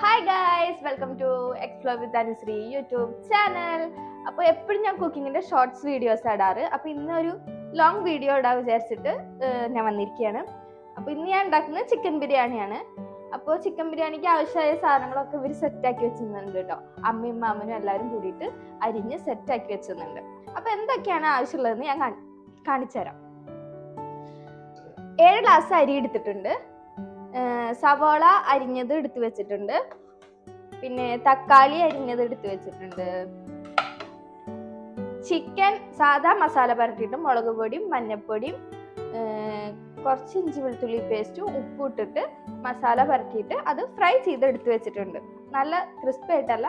Hi guys, welcome to explore with Anushree YouTube channel. അപ്പോൾ എപ്പോഴും ഞാൻ കുക്കിങ്ങിന്റെ ഷോർട്സ് വീഡിയോസ് ഇടാറ്. അപ്പോൾ ഇന്നൊരു ലോങ് വീഡിയോ ഇടാൻ വിചാരിച്ചിട്ട് ഞാൻ വന്നിരിക്കുകയാണ്. അപ്പോൾ ഇന്ന് ഞാൻ ഉണ്ടാക്കുന്നത് ചിക്കൻ ബിരിയാണിയാണ്. അപ്പോൾ ചിക്കൻ ബിരിയാണിക്ക് ആവശ്യമായ സാധനങ്ങളൊക്കെ ഇവർ സെറ്റാക്കി വെച്ചിരുന്നുണ്ട് കേട്ടോ. അമ്മയും മാമനും എല്ലാവരും കൂടിയിട്ട് അരിഞ്ഞ് സെറ്റാക്കി വെച്ചിരുന്നുണ്ട്. അപ്പോൾ എന്തൊക്കെയാണ് ആവശ്യമുള്ളതെന്ന് ഞാൻ കാണിച്ചു തരാം. 7 ഗ്ലാസ് അരി എടുത്തിട്ടുണ്ട്. സവാള അരിഞ്ഞത് എടുത്തു വെച്ചിട്ടുണ്ട്. പിന്നെ തക്കാളി അരിഞ്ഞത് എടുത്തു വെച്ചിട്ടുണ്ട്. ചിക്കൻ സാധാ മസാല പരട്ടിയിട്ട് മുളക് പൊടിയും മഞ്ഞൾപ്പൊടിയും കുറച്ച് ഇഞ്ചി വെളുത്തുള്ളി പേസ്റ്റും ഉപ്പും ഇട്ടിട്ട് മസാല പരട്ടിയിട്ട് അത് ഫ്രൈ ചെയ്ത് എടുത്തു വെച്ചിട്ടുണ്ട്. നല്ല ക്രിസ്പി ആയിട്ടല്ല,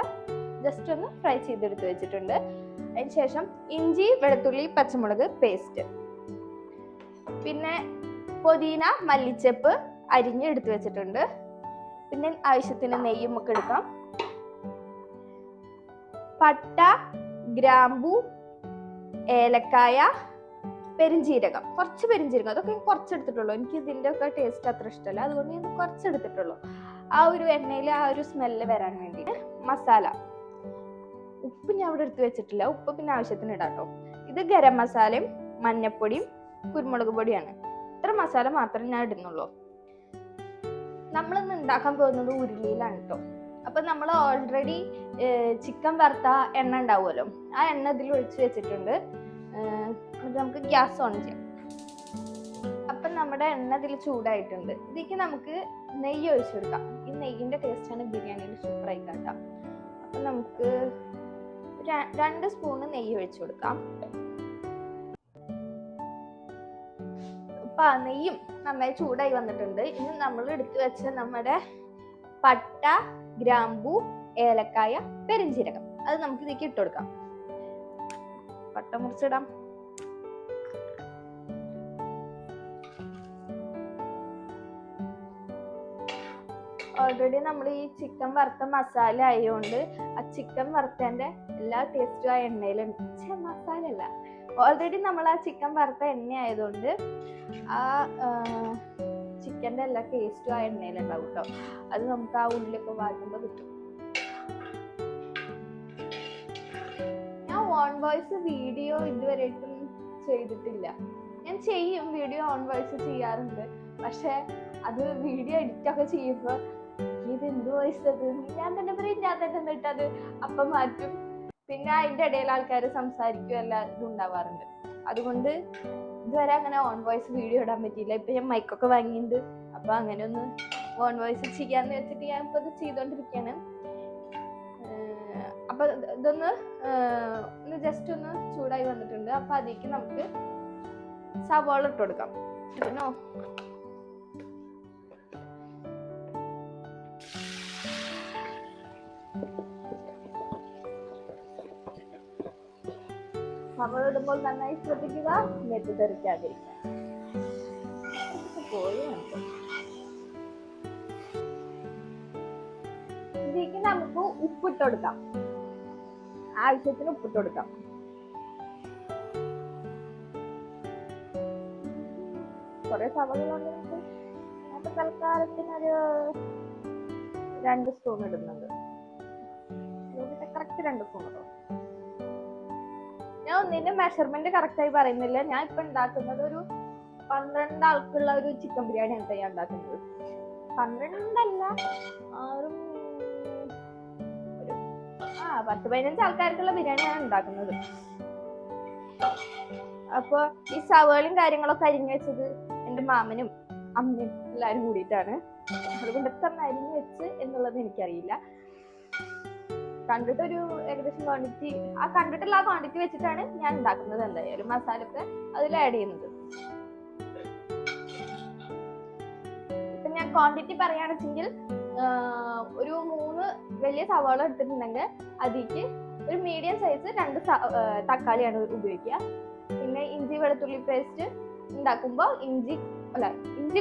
ജസ്റ്റ് ഒന്ന് ഫ്രൈ ചെയ്തെടുത്ത് വെച്ചിട്ടുണ്ട്. അതിന് ശേഷം ഇഞ്ചി വെളുത്തുള്ളി പച്ചമുളക് പേസ്റ്റ്, പിന്നെ പുതിന മല്ലിച്ചപ്പ് അരിഞ്ഞ് എടുത്തു വെച്ചിട്ടുണ്ട്. പിന്നെ ആവശ്യത്തിന് നെയ്യും ഒക്കെ എടുക്കാം. പട്ട, ഗ്രാമ്പു, ഏലക്കായ, പെരിഞ്ജീരകം, കുറച്ച് പെരിഞ്ജീരകം, അതൊക്കെ കുറച്ചെടുത്തിട്ടുള്ളൂ. എനിക്ക് ഇതിൻ്റെ ഒക്കെ ടേസ്റ്റ് അത്ര ഇഷ്ടമല്ല, അതുകൊണ്ട് ഞാൻ കുറച്ചെടുത്തിട്ടുള്ളൂ. ആ ഒരു എണ്ണയിൽ ആ ഒരു സ്മെല്ല് വരാൻ വേണ്ടിയിട്ട്. മസാല, ഉപ്പ് ഞാൻ ഇവിടെ എടുത്ത് വെച്ചിട്ടില്ല, ഉപ്പ് പിന്നെ ആവശ്യത്തിന് ഇടാം കേട്ടോ. ഇത് ഗരം മസാലയും മഞ്ഞപ്പൊടിയും കുരുമുളക് പൊടിയാണ്. ഇത്ര മസാല മാത്രമേ ഞാൻ ഇടുന്നുള്ളൂ. നമ്മളിന്ന് ഉണ്ടാക്കാൻ പോകുന്നത് ഉരുളിയിലാണ് കേട്ടോ. അപ്പൊ നമ്മൾ ഓൾറെഡി ചിക്കൻ വറുത്ത എണ്ണ ഉണ്ടാവുമല്ലോ, ആ എണ്ണ ഇതിൽ ഒഴിച്ച് വെച്ചിട്ടുണ്ട്. എന്നിട്ട് നമുക്ക് ഗ്യാസ് ഓൺ ചെയ്യാം. അപ്പൊ നമ്മുടെ എണ്ണ ഇതിൽ ചൂടായിട്ടുണ്ട്. ഇതിലേക്ക് നമുക്ക് നെയ്യ് ഒഴിച്ചു കൊടുക്കാം. ഈ നെയ്യിന്റെ ടേസ്റ്റാണ് ബിരിയാണിയിൽ സൂപ്പർ ആയി കേട്ടോ. അപ്പൊ നമുക്ക് 2 സ്പൂണ് നെയ്യ് ഒഴിച്ചു കൊടുക്കാം. അപ്പൊ നെയ്യും നന്നായി ചൂടായി വന്നിട്ടുണ്ട്. ഇനി നമ്മൾ എടുത്തു വെച്ച നമ്മുടെ പട്ട, ഗ്രാമ്പു, ഏലക്കായ, പെരിഞ്ജീരകം അത് നമുക്ക് ഇതിലേക്ക് ഇട്ട് കൊടുക്കാം. പട്ട മുറിച്ചിടാം. ഓൾറെഡി നമ്മൾ ഈ ചിക്കൻ വറുത്ത മസാല ആയതുകൊണ്ട് ആ ചിക്കൻ വറുത്തതിന്റെ എല്ലാ ടേസ്റ്റും ആ എണ്ണയിലുണ്ട്. മസാല അല്ല, ഓൾറെഡി നമ്മൾ ആ ചിക്കൻ വറുത്ത എണ്ണ ആയതുകൊണ്ട് ആ ചിക്കൻ്റെ എല്ലാ ടേസ്റ്റും ആ എണ്ണയിലുണ്ടാവും കേട്ടോ. അത് നമുക്ക് ആ ഉള്ളിലൊക്കെ വാട്ടുമ്പോൾ കിട്ടും. ഞാൻ ഓൺ വോയിസ് വീഡിയോ ഇതുവരെയായിട്ടും ചെയ്തിട്ടില്ല. ഞാൻ ചെയ്യും, വീഡിയോ ഓൺ വോയിസ് ചെയ്യാറുണ്ട്. പക്ഷെ അത് വീഡിയോ എഡിറ്റ് ഒക്കെ ചെയ്യുമ്പോൾ ഇത് എന്ത് വോയിസ് അത് ഞാൻ തന്നെ പറയും, ഞാൻ തന്നെ എന്നിട്ട് അത് അപ്പം മാറ്റും. പിന്നെ അതിൻ്റെ ഇടയിൽ ആൾക്കാർ സംസാരിക്കും, എല്ലാം ഇതും ഉണ്ടാവാറുണ്ട്. അതുകൊണ്ട് ഇതുവരെ അങ്ങനെ ഓൺ വോയിസ് വീഡിയോ ഇടാൻ പറ്റിയില്ല. ഇപ്പൊ ഞാൻ മൈക്കൊക്കെ വാങ്ങിയിട്ടുണ്ട്. അപ്പൊ അങ്ങനെ ഒന്ന് ഓൺ വോയിസ് ചെയ്യാന്ന് വെച്ചിട്ട് ഞാൻ ഇപ്പൊ ഇത് ചെയ്തോണ്ടിരിക്കുകയാണ്. അപ്പൊ ഇതൊന്ന് ജസ്റ്റ് ഒന്ന് ചൂടായി വന്നിട്ടുണ്ട്. അപ്പൊ അതിലേക്ക് നമുക്ക് സവാള ഇട്ട് കൊടുക്കാം. പിന്നെ സവാള ഇടുമ്പോൾ നന്നായി ശ്രദ്ധിക്കുക, തെറിക്കാതിരിക്കുക. ഇതിലേക്ക് നമുക്ക് ഉപ്പിട്ട് കൊടുക്കാം. ആവശ്യത്തിന് ഉപ്പിട്ട് കൊടുക്കാം. കുറെ സവാളകളുണ്ട്. അപ്പൊ തൽക്കാലത്തിനൊരു 2 സ്പൂൺ ഇടുന്നുണ്ട്. കറക്റ്റ് 2 സ്പൂൺ ഇടും. ഞാൻ ഒന്നിന്റെ മെഷർമെന്റ് കറക്റ്റ് ആയി പറയുന്നില്ല. ഞാൻ ഇപ്പൊ ഉണ്ടാക്കുന്നത് ഒരു 12 ആൾക്കുള്ള ഒരു ചിക്കൻ ബിരിയാണി ആണ് ഞാൻ ഉണ്ടാക്കുന്നത്. 12 അല്ല, ഒരു 10-15 ആൾക്കാർക്കുള്ള ബിരിയാണിയാണ് ഉണ്ടാക്കുന്നത്. അപ്പൊ ഈ സവാളയും കാര്യങ്ങളൊക്കെ അരിഞ്ഞു വെച്ചത് എന്റെ മാമനും അമ്മയും എല്ലാരും കൂടിയിട്ടാണ്. അതുകൊണ്ട് എത്ര അരിഞ്ഞു വെച്ച് എന്നുള്ളത് എനിക്കറിയില്ല. കണ്ടിട്ടൊരു ഏകദേശം ക്വാണ്ടിറ്റി, ആ കണ്ടിട്ടുള്ള ആ ക്വാണ്ടിറ്റി വെച്ചിട്ടാണ് ഞാൻ ഉണ്ടാക്കുന്നത്. എന്തായാലും മസാല ഒക്കെ അതിൽ ആഡ് ചെയ്യുന്നത്. ഇപ്പൊ ഞാൻ ക്വാണ്ടിറ്റി പറയുകയാണെന്നുവെച്ചെങ്കിൽ ഒരു 3 വലിയ സവാള എടുത്തിട്ടുണ്ടെങ്കിൽ അതിലേക്ക് ഒരു മീഡിയം സൈസ് 2 തക്കാളിയാണ് ഉപയോഗിക്കുക. പിന്നെ ഇഞ്ചി വെളുത്തുള്ളി പേസ്റ്റ് ഉണ്ടാക്കുമ്പോൾ ഇഞ്ചി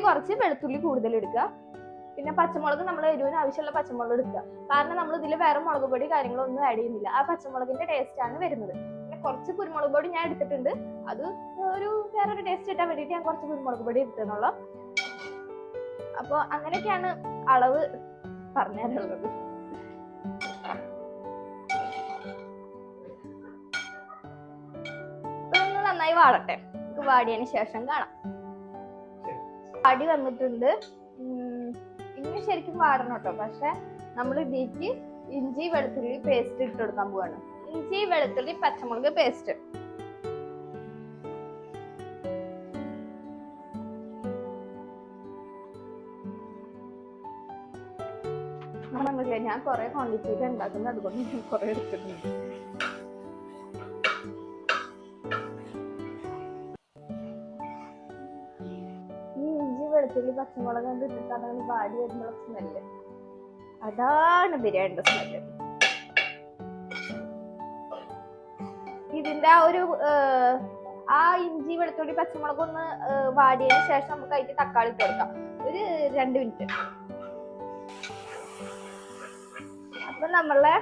കുറച്ച് വെളുത്തുള്ളി കൂടുതൽ എടുക്കുക. പിന്നെ പച്ചമുളക് നമ്മൾ എരിവിന് ആവശ്യമുള്ള പച്ചമുളക് എടുക്കുക. കാരണം നമ്മൾ ഇതിൽ വേറെ മുളക് പൊടി കാര്യങ്ങളൊന്നും ആഡ് ചെയ്യുന്നില്ല. ആ പച്ചമുളകിന്റെ ടേസ്റ്റ് ആണ് വരുന്നത്. പിന്നെ കുറച്ച് കുരുമുളക് പൊടി ഞാൻ എടുത്തിട്ടുണ്ട്. അത് വേറൊരു ടേസ്റ്റ് കിട്ടാൻ വേണ്ടിയിട്ട് ഞാൻ കുറച്ച് കുരുമുളക് പൊടി എടുത്തെന്നുള്ളൂ. അപ്പോൾ അങ്ങനെയൊക്കെയാണ് അളവ് പറഞ്ഞുതരുള്ളത്. ഇതൊന്ന് നന്നായി വാടട്ടെ. നമുക്ക് വാടിയതിന് ശേഷം കാണാം. വാടി വന്നിട്ടുണ്ട്. ഇനി ശരിക്കും വാടണം കേട്ടോ. പക്ഷെ നമ്മൾ ഇതിലേക്ക് ഇഞ്ചി വെളുത്തുള്ളി പേസ്റ്റ് ഇട്ട് കൊടുക്കാൻ പോവാണ്. ഇഞ്ചി വെളുത്തുള്ളി പച്ചമുളക് പേസ്റ്റ്. ഞാൻ കുറെ ക്വാണ്ടിറ്റിയിൽ ഉണ്ടാക്കുന്നത്, അതുകൊണ്ട് ഞാൻ കുറെ എടുത്തിട്ടുണ്ട്. ഈ ഇഞ്ചി വെളുത്തുള്ളി പച്ചമുളക് കൊണ്ട് ഇട്ടിട്ട് അതാണ് വാടി വരുമ്പോൾ സ്മെല്ല്. അതാണ് ബിരിയാണിയുടെ സ്മെല്ല്. ഇതിന്റെ ആ ഇഞ്ചി വെളുത്തുള്ളി പച്ചമുളക് ഒന്ന് വാടിയതിന് ശേഷം നമുക്ക് അതിന് തക്കാളി ഇട്ട് കൊടുക്കാം. ഒരു 2 മിനിറ്റ്. അപ്പൊ നമ്മളെ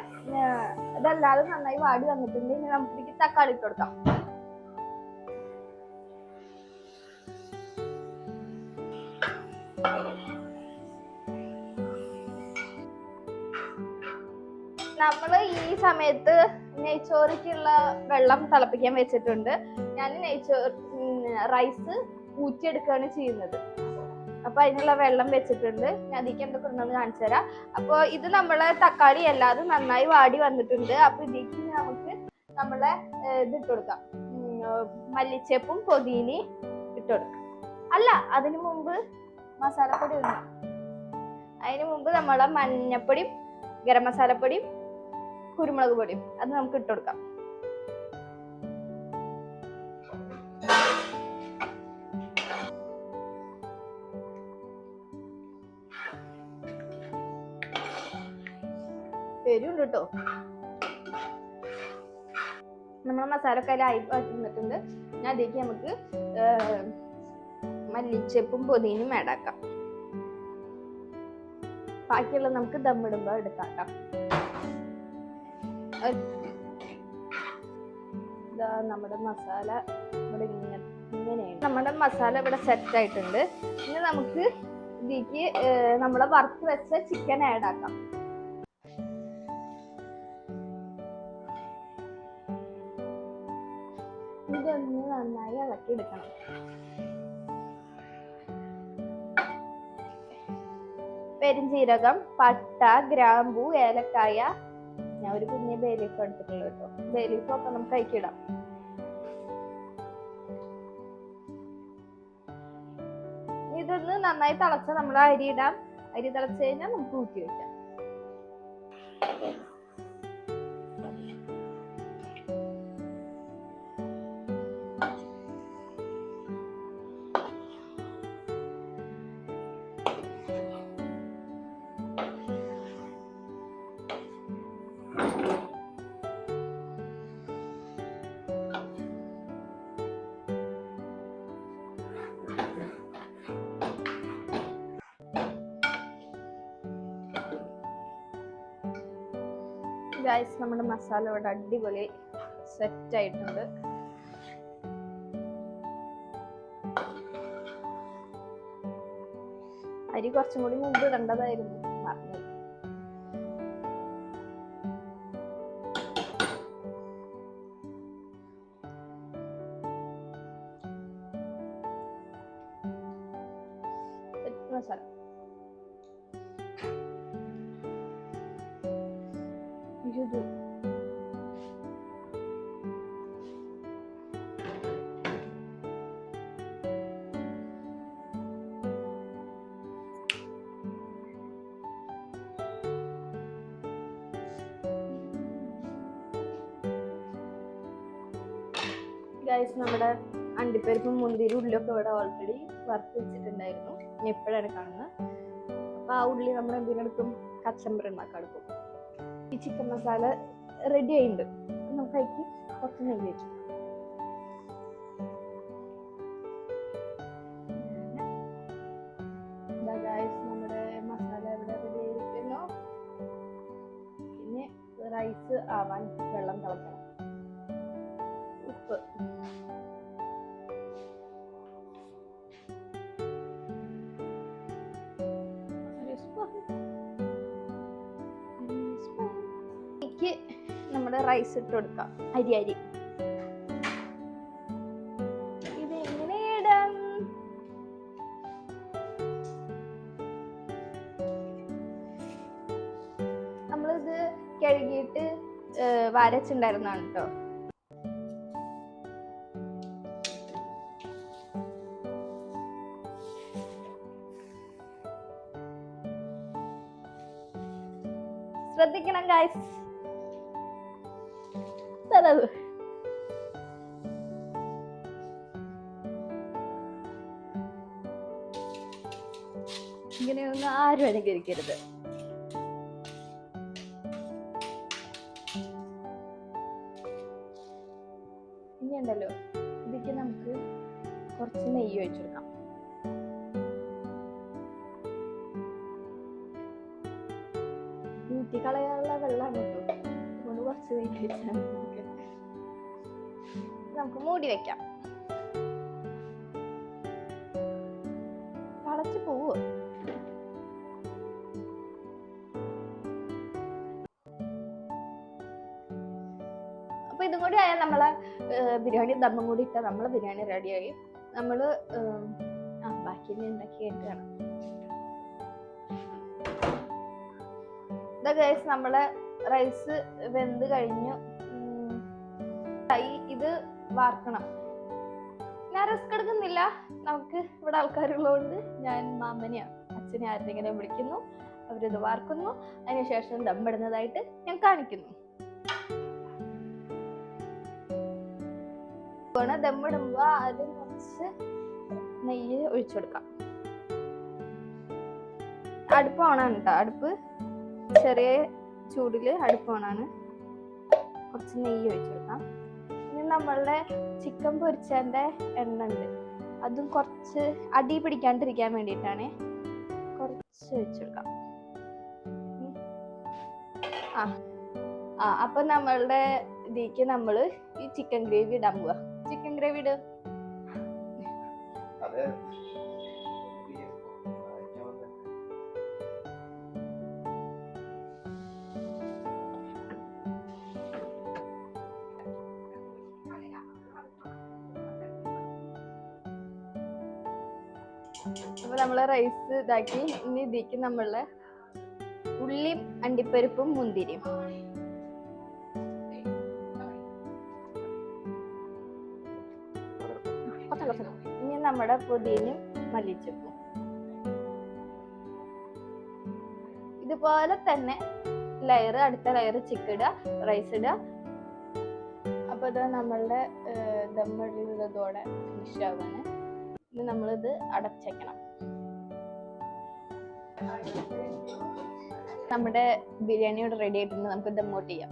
ഇതല്ലാതെ നന്നായി വാടി വന്നിട്ടുണ്ട്. ഇനി നമുക്ക് തക്കാളി ഇട്ട് കൊടുക്കാം. നമ്മള് ഈ സമയത്ത് നെയ്ച്ചോറിക്കുള്ള വെള്ളം തിളപ്പിക്കാൻ വെച്ചിട്ടുണ്ട്. ഞാൻ റൈസ് ഊറ്റിയെടുക്കുകയാണ് ചെയ്യുന്നത്. അപ്പൊ അതിനുള്ള വെള്ളം വെച്ചിട്ടുണ്ട്. ഞാൻ അതിലേക്ക് എന്തൊക്കെ ഉണ്ടെന്ന് കാണിച്ചു തരാം. അപ്പൊ ഇത് നമ്മളെ തക്കാളി അല്ലാതെ നന്നായി വാടി വന്നിട്ടുണ്ട്. അപ്പൊ ഇതിലേക്ക് നമുക്ക് നമ്മളെ ഇതിട്ട് കൊടുക്കാം. മല്ലിച്ചപ്പും പൊതിനയും ഇട്ട് കൊടുക്കാം. അല്ല, അതിനു മുമ്പ് മസാലപ്പൊടി ഇടണം. അതിനു മുമ്പ് നമ്മളെ മഞ്ഞപ്പൊടിയും ഗരം മസാലപ്പൊടിയും കുരുമുളക് പൊടിയും അത് നമുക്ക് ഇട്ട് കൊടുക്കാം. എരിവുണ്ട് കേട്ടോ. നമ്മളെ മസാല ഒക്കെ ആയി വന്നിട്ടുണ്ട്. ഞാൻ അതിലേക്ക് നമുക്ക് മല്ലിച്ചപ്പും പൊതിനയും ആഡാക്കാം. ബാക്കിയുള്ള നമുക്ക് ദമ്മിടുമ്പോ എടുക്കാം. നമ്മുടെ മസാല ഇവിടെ ഇങ്ങനെയാണ്. നമ്മുടെ മസാല ഇവിടെ സെറ്റ് ആയിട്ടുണ്ട്. ഇനി നമുക്ക് ഇതിലേക്ക് നമ്മളെ വറുത്ത് വെച്ച ചിക്കൻ ആഡ് ആക്കാം. ഇതൊന്ന് നന്നായി ഇളക്കി എടുക്കണം. പെരിഞ്ജീരകം, പട്ട, ഗ്രാമ്പൂ, ഏലക്കായ, ഞാൻ ഒരു കുഞ്ഞ് ബേ ലീഫ് എടുത്തിട്ടുള്ളൂ കേട്ടോ. ബേ ലീഫ് ഒക്കെ നമുക്ക് കഴിക്കിടാം. ഇതൊന്ന് നന്നായി തിളച്ച നമ്മൾ അരി ഇടാം. അരി തിളച്ച് കഴിഞ്ഞാൽ നമുക്ക് ഊറ്റി വെക്കാം. ഗൈസ്, നമ്മുടെ മസാല ഇവിടെ അടിപൊളി സെറ്റ് ആയിട്ടുണ്ട്. അരി കുറച്ചും കൂടി മുമ്പ് ഇടേണ്ടതായിരുന്നു, മറന്നു. മസാല ഗൈസ്, നമ്മുടെ അണ്ടിപ്പരിപ്പും മുന്തിരി ഉള്ളിയൊക്കെ ഇവിടെ ഓൾറെഡി വറുത്ത് വെച്ചിട്ടുണ്ടായിരുന്നു. ഇനി എപ്പോഴാണ് കാണുന്നത്. അപ്പൊ ആ ഉള്ളി നമ്മൾ എന്തിനെടുക്കും? കച്ചമ്പർ ഉണ്ടാക്കാൻ എടുക്കും. ഈ ചിക്കൻ മസാല റെഡി ആയിട്ടുണ്ട്. നമുക്ക് അതിലേക്ക് കുറച്ച് നെയ്യ് വെച്ചു. നമ്മുടെ മസാല ഇവിടെ റെഡി ആയിരിക്കുന്നു. പിന്നെ റൈസ് ആവാൻ വെള്ളം തിളക്കണം. ഉപ്പ്, നമ്മുടെ റൈസ് ഇട്ട് കൊടുക്കാം. അരി ഇത് എങ്ങനെ ഇടാം? നമ്മളിത് കഴുകിയിട്ട് വരച്ചുണ്ടായിരുന്നാണ് കേട്ടോ. ശ്രദ്ധിക്കണം ഗൈസ്. ഇങ്ങനെയൊന്നും ആരും അനുകരിക്കരുത്. ഇനി ഉണ്ടല്ലോ, ഇതിക്ക് നമുക്ക് കുറച്ച് നെയ്യ് ഒഴിച്ചു കൊടുക്കാം. ഊറ്റി കളയാനുള്ള വെള്ളമാണ് കേട്ടോ, അതുകൊണ്ട് കുറച്ച് നെയ്യ് ഒഴിച്ചാൽ നമുക്ക് മൂടി വെക്കാം. തിളച്ച് പോവോ? അപ്പൊ ഇതും കൂടി ആയാൽ നമ്മളെ ബിരിയാണി ദമ്മും കൂടി ഇട്ടാൽ നമ്മളെ ബിരിയാണി റെഡിയായി. നമ്മള് ബാക്കി ഉണ്ടാക്കി കേട്ടാണ്. ഗൈസ്, നമ്മളെ റൈസ് വെന്ത് കഴിഞ്ഞു. ഇത് വാർക്കണം. ഞാൻ റിസ്ക് എടുക്കുന്നില്ല, നമുക്ക് ഇവിടെ ആൾക്കാരുള്ളതുകൊണ്ട് ഞാൻ മാമനെയോ അച്ഛനെ ആരെങ്കിലും വിളിക്കുന്നു, അവരിത് വാർക്കുന്നു, അതിനുശേഷം ദമ്മിടുന്നതായിട്ട് ഞാൻ കാണിക്കുന്നു. ദമ്മിടുമ്പോ ആദ്യം കുറച്ച് നെയ്യ് ഒഴിച്ചു കൊടുക്കാം. അടുപ്പ് ഓണാണ് കേട്ടോ, അടുപ്പ് ചെറിയ ചൂടില് അടുപ്പ് ഓണാണ്. കുറച്ച് നെയ്യ് ഒഴിച്ചു കൊടുക്കാം. ഇനി നമ്മളുടെ ചിക്കൻ പൊരിച്ചതിന്റെ എണ്ണ ഉണ്ട്, അതും കുറച്ച് അടി പിടിക്കാണ്ടിരിക്കാൻ വേണ്ടിയിട്ടാണ് കുറച്ച് ഒഴിച്ചു കൊടുക്കാം. അപ്പൊ നമ്മളുടെ ഇതിക്ക് നമ്മള് ഈ ചിക്കൻ ഗ്രേവി ഇടാൻ പോവാ. ചിക്കൻ ഗ്രേവി ഇട്. അപ്പൊ നമ്മളെ റൈസ് ഇതാക്കി. ഇനി ഇതിക്ക് നമ്മളെ ഉള്ളിയും അണ്ടിപ്പരിപ്പും മുന്തിരിയും ഇനി നമ്മുടെ പുതിനയും മല്ലിച്ചപ്പും ഇതുപോലെ തന്നെ ലെയർ, അടുത്ത ലെയർ ചിക്കൻ ഇടുക, റൈസ് ഇടുക. അപ്പൊ ഇത് നമ്മളുടെ ദമ്മിടുന്നതോടെ ഫിനിഷ് ആവാണ്. ഇനി നമ്മളിത് അടച്ചേക്കണം. നമ്മുടെ ബിരിയാണി ഇവിടെ റെഡി ആയിട്ടുണ്ട്. നമുക്ക് ദമ്മോട്ട് ചെയ്യാം.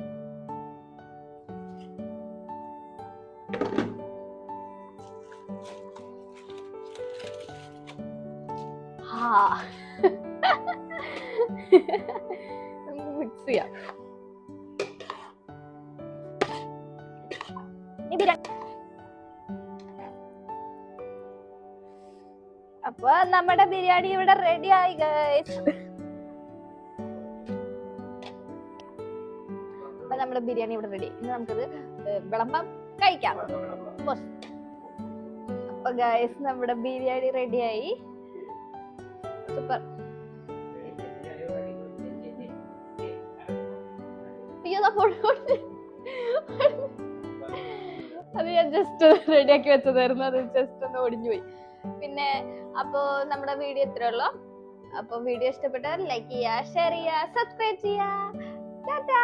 മിക്സ് ചെയ്യാം. അപ്പൊ നമ്മുടെ ബിരിയാണി ഇവിടെ റെഡി ആയി ഗൈസ്. അപ്പൊ നമ്മുടെ ബിരിയാണി ഇവിടെ റെഡി. ഇനി നമുക്കിത് വിളമ്പാം, കഴിക്കാം. അപ്പൊ ഗൈസ്, നമ്മുടെ ബിരിയാണി റെഡിയായി. സൂപ്പർ. അത് ഞാൻ ജസ്റ്റ് റെഡിയാക്കി വെച്ചതായിരുന്നു, അത് ജസ്റ്റ് ഒന്ന് ഒടിഞ്ഞു പോയി. പിന്നെ അപ്പോ നമ്മുടെ വീഡിയോ ഇത്രേ ഉള്ളൂ. അപ്പൊ വീഡിയോ ഇഷ്ടപ്പെട്ടാൽ ലൈക്ക് ചെയ്യുക, ഷെയർ ചെയ്യുക, സബ്സ്ക്രൈബ് ചെയ്യുക. ടാറ്റാ.